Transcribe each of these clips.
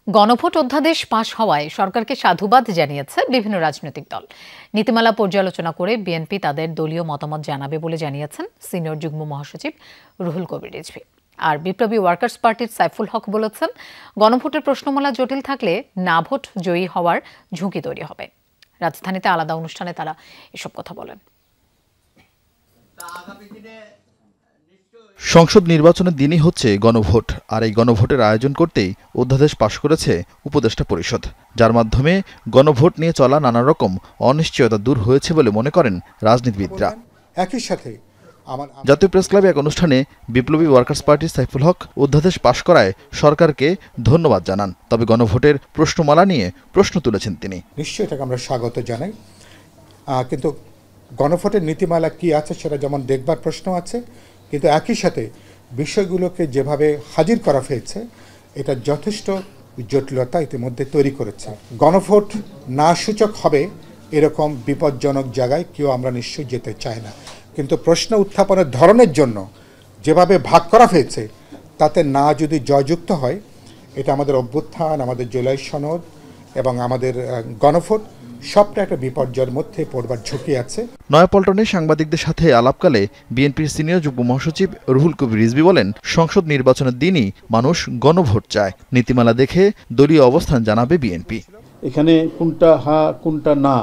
গণভোট অধ্যাদেশ পাশ হওয়ায় সরকারকে সাধুবাদ জানিয়েছে বিভিন্ন রাজনৈতিক দল। নীতিমালা পর্যালোচনা করে বিএনপি তাদের দলীয় মতামত জানাবে বলে জানিয়েছেন সিনিয়র যুগ্ম মহাসচিব রুহুল কবির রিজভী। আর বিপ্লবী ওয়ার্কার্স পার্টির সাইফুল হক বলেছেন, গণভোটের প্রশ্নমালা জটিল থাকলে না ভোট জয়ী হওয়ার ঝুঁকি তৈরি হবে। রাজধানীতে আলাদা অনুষ্ঠানে তারা এসব কথা বলেন। সংসদ নির্বাচনের দিনই হচ্ছে গণভোট, আর এই গণভোটের আয়োজন করতেই অধ্যাদেশ পাশ করেছে উপদেষ্টা পরিষদ, যার মাধ্যমে গণভোট নিয়ে চলা নানা রকম অনিশ্চয়তা দূর হয়েছে বলে মনে করেন রাজনীতিবিদরা। একই সাথে জাতীয় প্রেস ক্লাবে এক অনুষ্ঠানে বিপ্লবী ওয়ার্কার্স পার্টির সাইফুল হক অধ্যাদেশ পাশ করায় সরকারকে ধন্যবাদ জানান। তবে গণভোটের প্রশ্নমালা নিয়ে প্রশ্ন তুলেছেন তিনি। নিশ্চয়ই এটাকে আমরা স্বাগত জানাই, কিন্তু গণভোটের নীতিমালা কি আছে সেটা যেমন দেখবার প্রশ্ন আছে, কিন্তু একই সাথে বিষয়গুলোকে যেভাবে হাজির করা হয়েছে এটা যথেষ্ট জটিলতা ইতিমধ্যে তৈরি করেছে। গণভোট না সূচক হবে এরকম বিপজ্জনক জায়গায় কেউ আমরা নিশ্চয়ই যেতে চাই না, কিন্তু প্রশ্ন উত্থাপনের ধরনের জন্য যেভাবে ভাগ করা হয়েছে তাতে না যদি জয়যুক্ত হয়, এটা আমাদের অভ্যুত্থান, আমাদের জুলাই সনদ এবং আমাদের গণভোট সবটা একটা বিপর্যয়ের মধ্যে পড়বার ঝুঁকি আছে। নয়াপল্টনে সাংবাদিকদের সাথে আলাপকালে বিএনপির সিনিয়র যুগ্ম মহাসচিব রুহুল কবির রিজভী বলেন, সংসদ নির্বাচনের দিনই মানুষ গণভোট চায়। নীতিমালা দেখে দলীয় অবস্থান জানাবে বিএনপি। এখানে কোনটা হা কোনটা না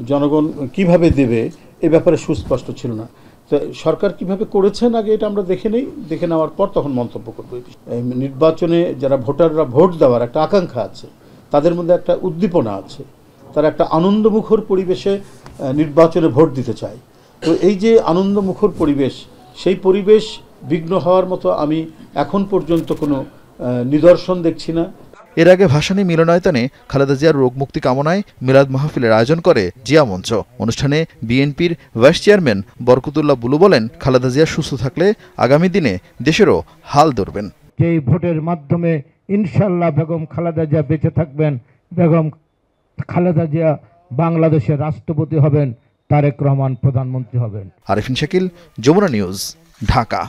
জনগণ কিভাবে দেবে এ ব্যাপারে সুস্পষ্ট ছিল না। তো সরকার কিভাবে করেছেন আগে এটা আমরা দেখে নেওয়ার পর তখন মন্তব্য করবো। নির্বাচনে যারা ভোটাররা ভোট দেওয়ার একটা আকাঙ্ক্ষা আছে, তাদের মধ্যে একটা উদ্দীপনা আছে, তারা একটা আনন্দমুখর পরিবেশে নির্বাচনে ভোট দিতে চায়। তো এই যে আনন্দমুখর পরিবেশ, সেই পরিবেশ বিঘ্ন হওয়ার মতো আমি এখন পর্যন্ত কোনো নিদর্শন দেখছি না। এর আগে ভাসানী মিলনায়তনে খালেদা জিয়ার রোগ মুক্তি কামনায় মিলাদ মাহফিলের আয়োজন করে জিয়া মঞ্চ। অনুষ্ঠানে বিএনপির ভাইস চেয়ারম্যান বরকতুল্লাহ বুলু বলেন, খালেদা জিয়া সুস্থ থাকলে আগামী দিনে দেশেরও হাল ধরবেন। এই ভোটের মাধ্যমে ইনশাআল্লাহ বেগম খালেদা জিয়া বেঁচে থাকবেন, বেগম খালেদা জিয়া বাংলাদেশের রাষ্ট্রপতি হবেন, তারেক রহমান প্রধানমন্ত্রী হবেন। Arifin Shakil, Jamuna news, Dhaka.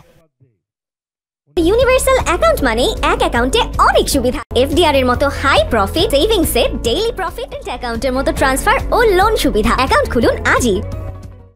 Universal account মানে এক অ্যাকাউন্টে অনেক সুবিধা। এফডিআর এর মতো হাই প্রফিট, সেভিংস এর ডেইলি প্রফিট, অ্যাকাউন্টের মতো ট্রান্সফার ও লোন সুবিধা। অ্যাকাউন্ট খুলুন আজই।